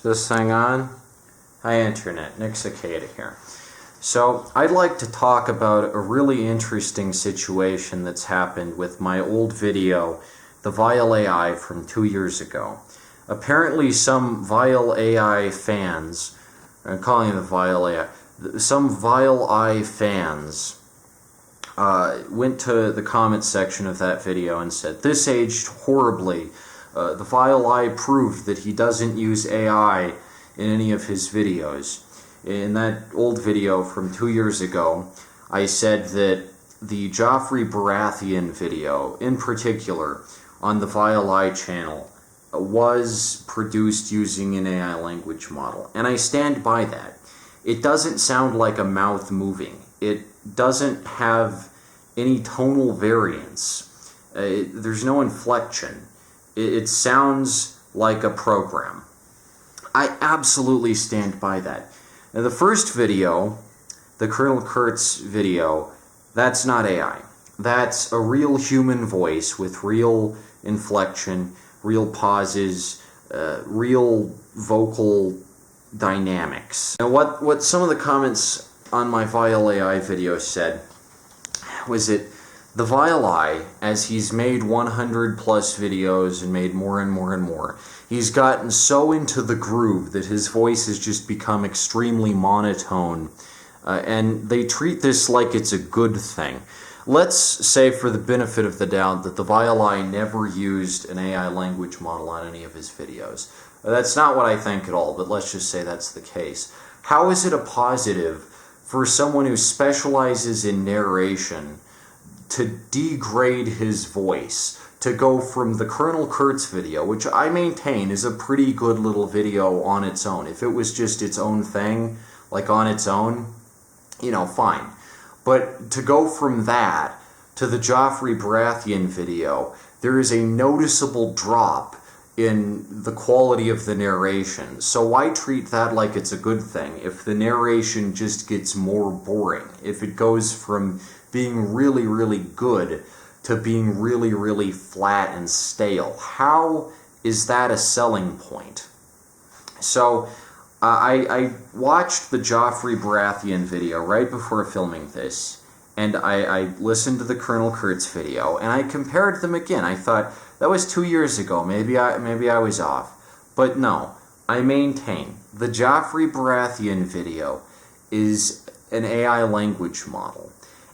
This thing on? Hi Internet, Nick Cicada here. So, I'd like to talk about a really interesting situation that's happened with my old video, the Vile AI from 2 years ago. Apparently some Vile AI fans, I'm calling it the Vile AI, some Vile AI fans went to the comment section of that video and said, "This aged horribly. The Vile AI proved that he doesn't use AI in any of his videos." In that old video from 2 years ago, I said that the Joffrey Baratheon video, in particular, on the Vile AI channel, was produced using an AI language model. And I stand by that. It doesn't sound like a mouth moving. It doesn't have any tonal variance. There's no inflection. It sounds like a program. I absolutely stand by that. Now, the first video, the Colonel Kurtz video, that's not AI. That's a real human voice with real inflection, real pauses, real vocal dynamics. Now, what some of the comments on my Vile AI video said was that the Vile AI, as he's made 100 plus videos and made more and more and more, he's gotten so into the groove that his voice has just become extremely monotone, and they treat this like it's a good thing. Let's say, for the benefit of the doubt, that the Vile AI never used an AI language model on any of his videos. That's not what I think at all, but let's just say that's the case. How is it a positive for someone who specializes in narration to degrade his voice, to go from the Colonel Kurtz video, which I maintain is a pretty good little video on its own. If it was just its own thing, like on its own, fine. But to go from that to the Joffrey Baratheon video, there is a noticeable drop in the quality of the narration. So why treat that like it's a good thing if the narration just gets more boring? If it goes from being really, really good to being really, really flat and stale. How is that a selling point? So, I watched the Joffrey Baratheon video right before filming this, and I listened to the Colonel Kurtz video, and I compared them again. I thought, that was 2 years ago, maybe I was off. But no, I maintain, the Joffrey Baratheon video is an AI language model.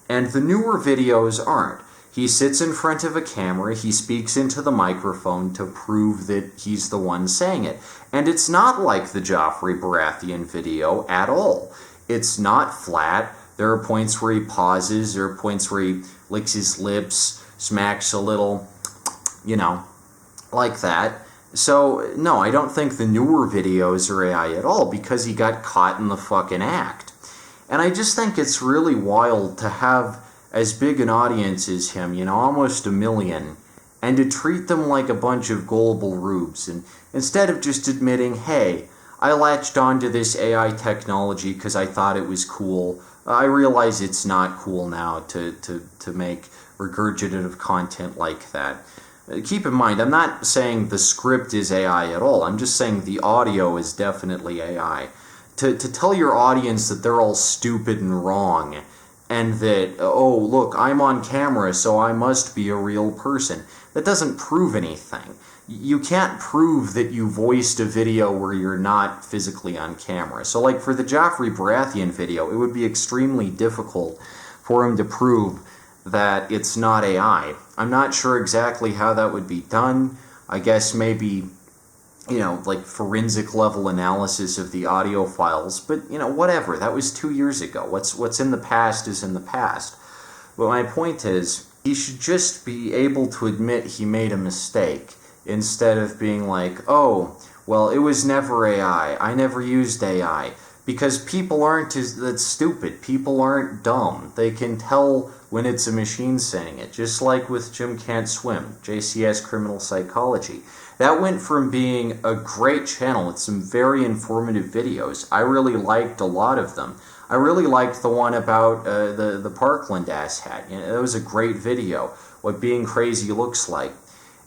And the newer videos aren't. He sits in front of a camera, he speaks into the microphone to prove that he's the one saying it. And it's not like the Joffrey Baratheon video at all. It's not flat. There are points where he pauses, there are points where he licks his lips, smacks a little, like that. So, no, I don't think the newer videos are AI at all, because he got caught in the fucking act. And I just think it's really wild to have as big an audience as him, almost 1 million, and to treat them like a bunch of gullible rubes. And instead of just admitting, hey, I latched onto this AI technology because I thought it was cool, I realize it's not cool now to make regurgitative content like that. Keep in mind, I'm not saying the script is AI at all. I'm just saying the audio is definitely AI. To tell your audience that they're all stupid and wrong, and that, oh, look, I'm on camera, so I must be a real person, that doesn't prove anything. You can't prove that you voiced a video where you're not physically on camera. So, like, for the Joffrey Baratheon video, it would be extremely difficult for him to prove that it's not AI. I'm not sure exactly how that would be done. I guess maybe, like forensic level analysis of the audio files, but, whatever. That was 2 years ago. What's in the past is in the past. But my point is, he should just be able to admit he made a mistake, instead of being like, oh, well, it was never AI. I never used AI. Because people aren't that stupid. People aren't dumb. They can tell when it's a machine saying it. Just like with Jim Can't Swim, JCS Criminal Psychology. That went from being a great channel with some very informative videos. I really liked a lot of them. I really liked the one about the Parkland asshat. It was a great video, what being crazy looks like.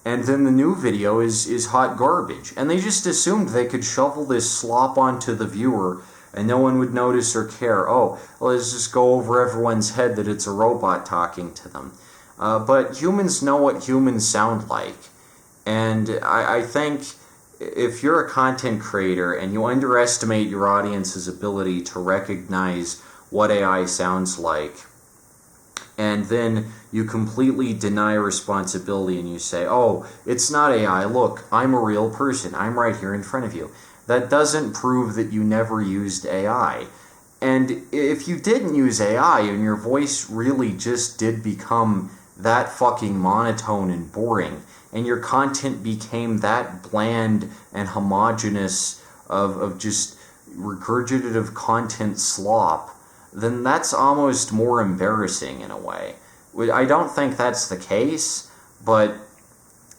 and then the new video is hot garbage. And they just assumed they could shovel this slop onto the viewer and no one would notice or care. Oh, well, let's just go over everyone's head that it's a robot talking to them. But humans know what humans sound like. And I think if you're a content creator and you underestimate your audience's ability to recognize what AI sounds like, and then you completely deny responsibility and you say, oh, it's not AI, look, I'm a real person, I'm right here in front of you. That doesn't prove that you never used AI. And if you didn't use AI and your voice really just did become that fucking monotone and boring, and your content became that bland and homogenous of just regurgitative content slop, then that's almost more embarrassing in a way. I don't think that's the case, but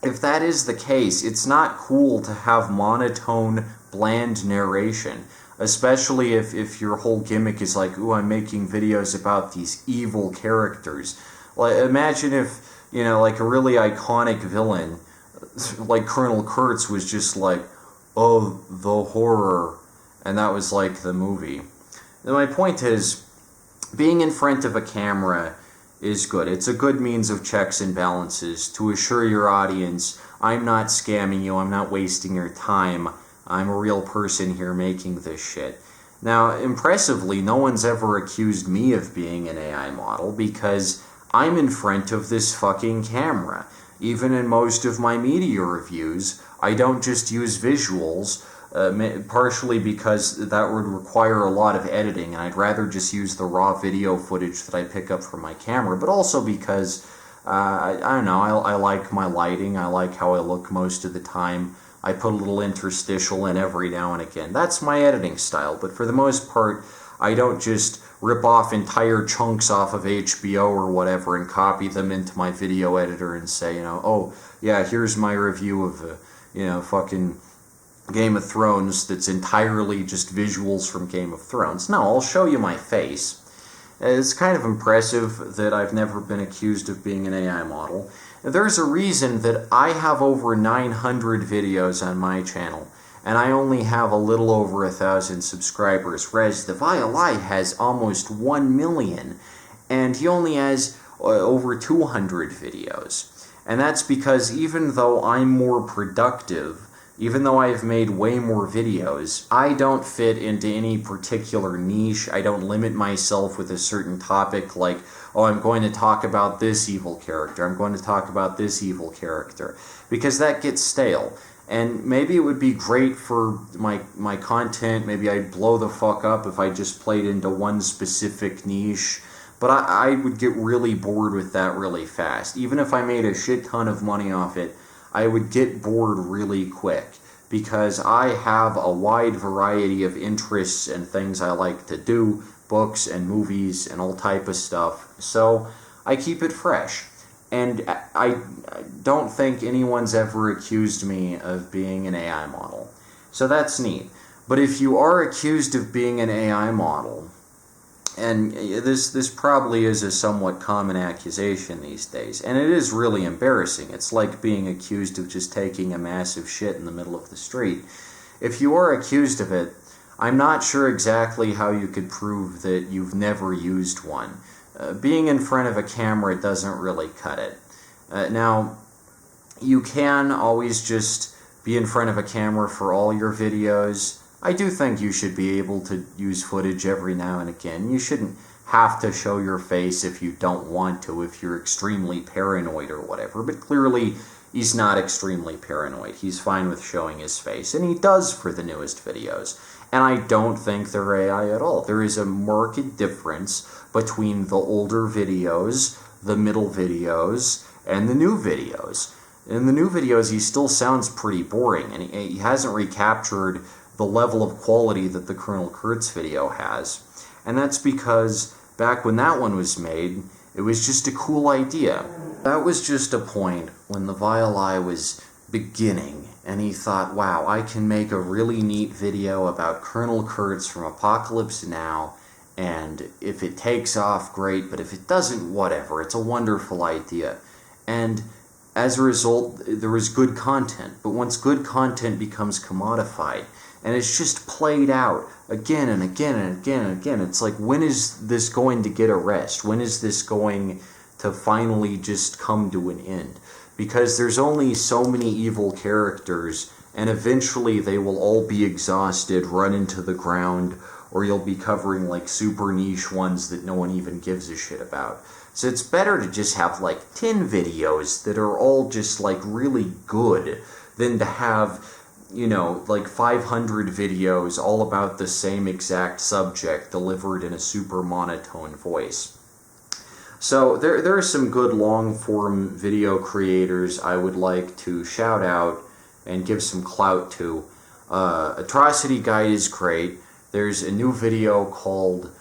if that is the case, it's not cool to have monotone, bland narration, especially if your whole gimmick is like, ooh, I'm making videos about these evil characters. Like, imagine if, you know, like a really iconic villain, like Colonel Kurtz, was just like, oh, the horror, and that was like the movie. And my point is, being in front of a camera is good. It's a good means of checks and balances to assure your audience, I'm not scamming you, I'm not wasting your time, I'm a real person here making this shit. Now, impressively, no one's ever accused me of being an AI model because I'm in front of this fucking camera. Even in most of my media reviews, I don't just use visuals, partially because that would require a lot of editing, and I'd rather just use the raw video footage that I pick up from my camera, but also because, I don't know, I like my lighting, I like how I look most of the time. I put a little interstitial in every now and again. That's my editing style, but for the most part, I don't just rip off entire chunks off of HBO or whatever and copy them into my video editor and say, you know, oh, yeah, here's my review of, you know, fucking Game of Thrones that's entirely just visuals from Game of Thrones. No, I'll show you my face. It's kind of impressive that I've never been accused of being an AI model. There's a reason that I have over 900 videos on my channel, and I only have a little over 1,000 subscribers, whereas the Violai has almost 1 million, and he only has over 200 videos. And that's because even though I'm more productive, even though I've made way more videos, I don't fit into any particular niche. I don't limit myself with a certain topic like, oh, I'm going to talk about this evil character, I'm going to talk about this evil character, because that gets stale. And maybe it would be great for my content, maybe I'd blow the fuck up if I just played into one specific niche, but I would get really bored with that really fast. Even if I made a shit ton of money off it, I would get bored really quick, because I have a wide variety of interests and things I like to do, books and movies and all type of stuff, so I keep it fresh. And I don't think anyone's ever accused me of being an AI model. So that's neat. But if you are accused of being an AI model, and this probably is a somewhat common accusation these days, and it is really embarrassing. It's like being accused of just taking a massive shit in the middle of the street. If you are accused of it, I'm not sure exactly how you could prove that you've never used one. Being in front of a camera doesn't really cut it. Now, you can always just be in front of a camera for all your videos. I do think you should be able to use footage every now and again. You shouldn't have to show your face if you don't want to, if you're extremely paranoid or whatever, but clearly he's not extremely paranoid. He's fine with showing his face, and he does for the newest videos. And I don't think they're AI at all. There is a marked difference between the older videos, the middle videos, and the new videos. In the new videos, he still sounds pretty boring, and he hasn't recaptured the level of quality that the Colonel Kurtz video has. And that's because back when that one was made, it was just a cool idea. That was just a point when the Violai was beginning, and he thought, wow, I can make a really neat video about Colonel Kurtz from Apocalypse Now, and if it takes off, great, but if it doesn't, whatever. It's a wonderful idea. And as a result, there was good content. But once good content becomes commodified, and it's just played out again and again and again and again, it's like, when is this going to get a rest? When is this going to finally just come to an end? Because there's only so many evil characters, and eventually they will all be exhausted, run into the ground, or you'll be covering like super niche ones that no one even gives a shit about. So it's better to just have like 10 videos that are all just like really good than to have, you know, like 500 videos all about the same exact subject delivered in a super monotone voice. So there are some good long-form video creators I would like to shout out and give some clout to. Atrocity Guide is great. There's a new video called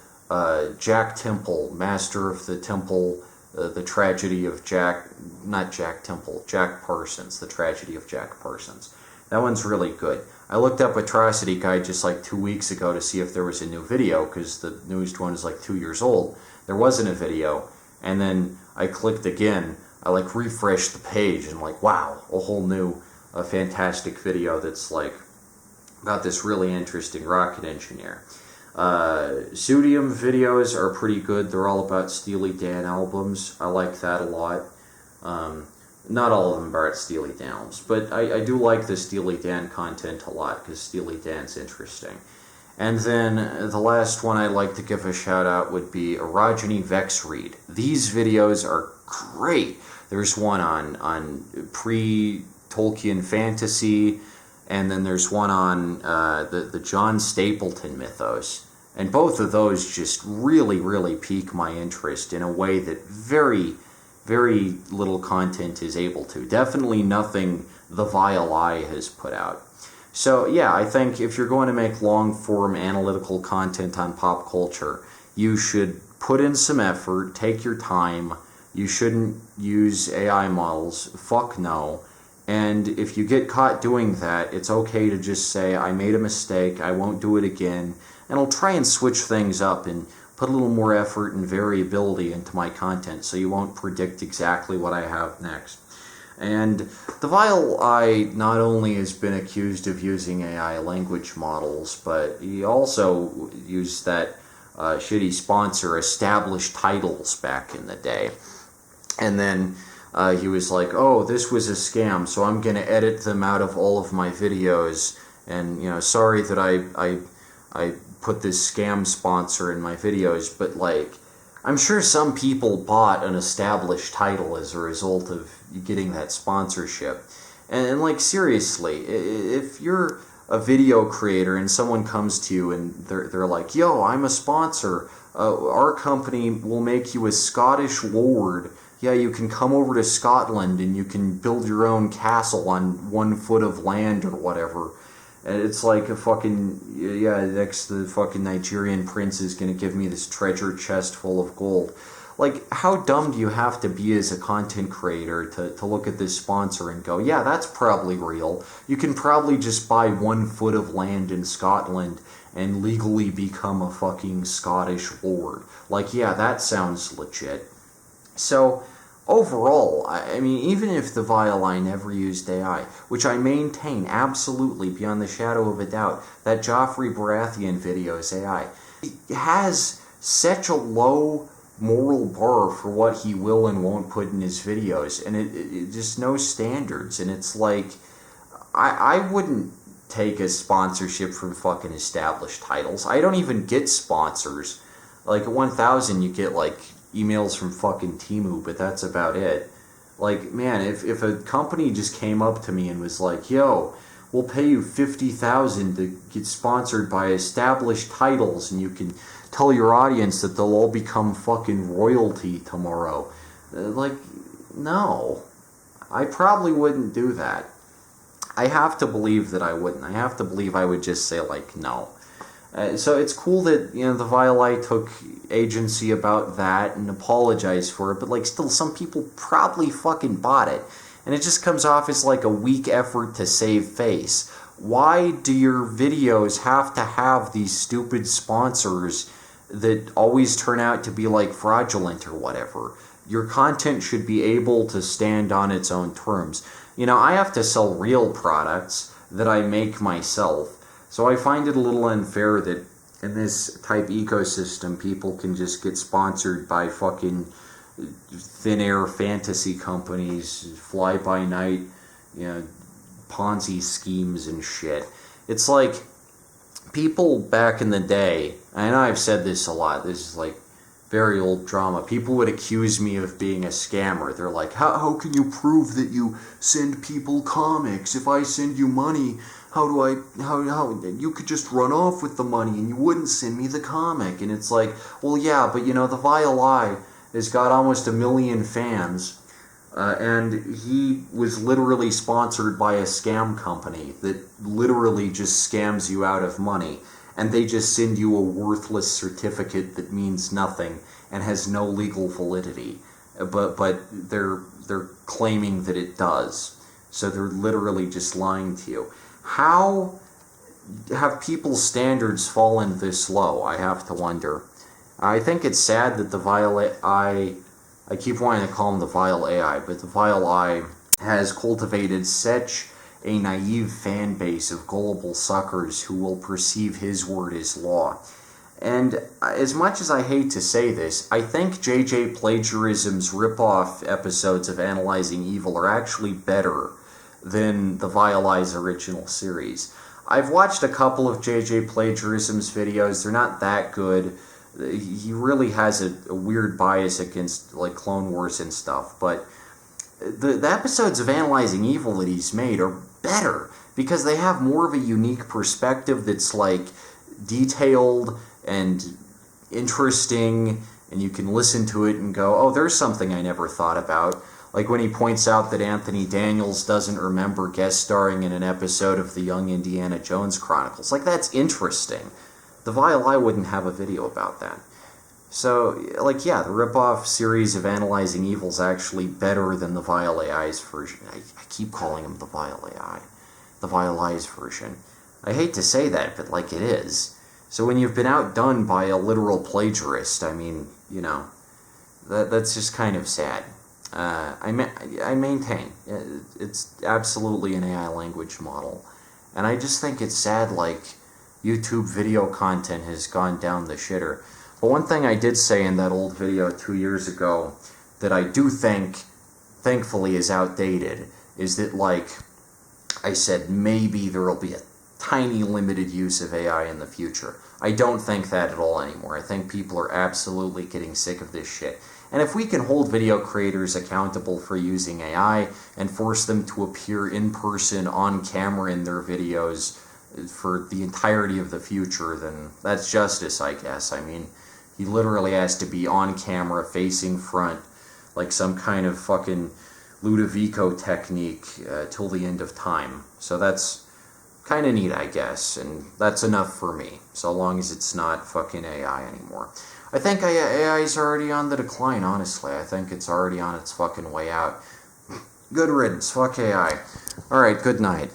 Jack Temple, Master of the Temple, the Tragedy of Jack Parsons, The Tragedy of Jack Parsons. That one's really good. I looked up Atrocity Guide just like 2 weeks ago to see if there was a new video, because the newest one is like 2 years old. There wasn't a video, and then I clicked again. I like refreshed the page, and like, wow, a whole new, fantastic video that's like about this really interesting rocket engineer. Sudium videos are pretty good. They're all about Steely Dan albums. I like that a lot. Not all of them are at Steely Dan albums, but I do like the Steely Dan content a lot, because Steely Dan's interesting. And then the last one I'd like to give a shout out would be Erogeny Vexread. These videos are great. There's one on pre-Tolkien fantasy, and then there's one on the John Stapleton mythos. And both of those just really, really pique my interest in a way that very, very little content is able to. Definitely nothing the Vile Eye has put out. So yeah, I think if you're going to make long-form analytical content on pop culture, you should put in some effort, take your time. You shouldn't use AI models. Fuck no. And if you get caught doing that, it's okay to just say, I made a mistake, I won't do it again, and I'll try and switch things up and put a little more effort and variability into my content so you won't predict exactly what I have next. And the Vile Eye not only has been accused of using AI language models, but he also used that shitty sponsor Established Titles back in the day. And then he was like, oh, this was a scam, so I'm going to edit them out of all of my videos. And, you know, sorry that I put this scam sponsor in my videos, but, like, I'm sure some people bought an established title as a result of getting that sponsorship. And like, seriously, if you're a video creator and someone comes to you and they're like, yo, I'm a sponsor, our company will make you a Scottish lord. Yeah, you can come over to Scotland and you can build your own castle on 1 foot of land or whatever. And it's like a fucking, yeah, next the fucking Nigerian prince is going to give me this treasure chest full of gold. Like, how dumb do you have to be as a content creator to look at this sponsor and go, yeah, that's probably real. You can probably just buy 1 foot of land in Scotland and legally become a fucking Scottish lord. Like, yeah, that sounds legit. So, overall, I mean, even if the Vile Eye never used AI, which I maintain absolutely beyond the shadow of a doubt, that Joffrey Baratheon video is AI. He has such a low moral bar for what he will and won't put in his videos, and it just no standards, and it's like, I wouldn't take a sponsorship from fucking Established Titles. I don't even get sponsors. Like, at 1,000 you get, like, emails from fucking Temu, but that's about it. Like, man, if a company just came up to me and was like, yo, we'll pay you $50,000 to get sponsored by Established Titles, and you can tell your audience that they'll all become fucking royalty tomorrow. Like, no. I probably wouldn't do that. I have to believe that I wouldn't. I have to believe I would just say, like, no. So it's cool that, you know, the Vile Eye took agency about that and apologized for it, but, like, still, some people probably fucking bought it. And it just comes off as, like, a weak effort to save face. Why do your videos have to have these stupid sponsors that always turn out to be, like, fraudulent or whatever? your content should be able to stand on its own terms. You know, I have to sell real products that I make myself, so I find it a little unfair that in this type ecosystem, people can just get sponsored by fucking thin air fantasy companies, fly by night, you know, Ponzi schemes and shit. It's like people back in the day, and I've said this a lot, this is like very old drama, people would accuse me of being a scammer. They're like, how can you prove that you send people comics? If I send you money, how you could just run off with the money and you wouldn't send me the comic. And it's like, well, yeah, but you know, the Vile Eye has got almost 1 million fans, and he was literally sponsored by a scam company that literally just scams you out of money, and they just send you a worthless certificate that means nothing and has no legal validity, but they're claiming that it does. So they're literally just lying to you. How have people's standards fallen this low, I have to wonder. I think it's sad that the Vile Eye, I keep wanting to call him the Vile AI, but the Vile Eye has cultivated such a naive fan base of gullible suckers who will perceive his word as law. And as much as I hate to say this, I think J.J. Plagiarism's rip-off episodes of Analyzing Evil are actually better than the Vile Eye's original series. I've watched a couple of J.J. Plagiarism's videos. They're not that good. He really has a weird bias against like Clone Wars and stuff, but the episodes of Analyzing Evil that he's made are better because they have more of a unique perspective that's like detailed and interesting, and you can listen to it and go, oh, there's something I never thought about. Like when he points out that Anthony Daniels doesn't remember guest starring in an episode of the Young Indiana Jones Chronicles. Like, that's interesting. The Vile Eye wouldn't have a video about that. So, like, yeah, the rip-off series of Analyzing Evil is actually better than the Vile AI's version. I keep calling him the Vile AI. The Vile Eye's version. I hate to say that, but, like, it is. So when you've been outdone by a literal plagiarist, I mean, you know, that's just kind of sad. I maintain it's absolutely an AI language model. And I just think it's sad, like, YouTube video content has gone down the shitter. But one thing I did say in that old video 2 years ago that I do think, thankfully, is outdated, is that, like, I said maybe there will be a tiny limited use of AI in the future. I don't think that at all anymore. I think people are absolutely getting sick of this shit. And if we can hold video creators accountable for using AI and force them to appear in person on camera in their videos for the entirety of the future, then that's justice, I guess. I mean, he literally has to be on camera, facing front, like some kind of fucking Ludovico technique till the end of time. So that's kind of neat, I guess, and that's enough for me, so long as it's not fucking AI anymore. I think AI is already on the decline, honestly. I think it's already on its fucking way out. Good riddance, fuck AI. Alright, good night.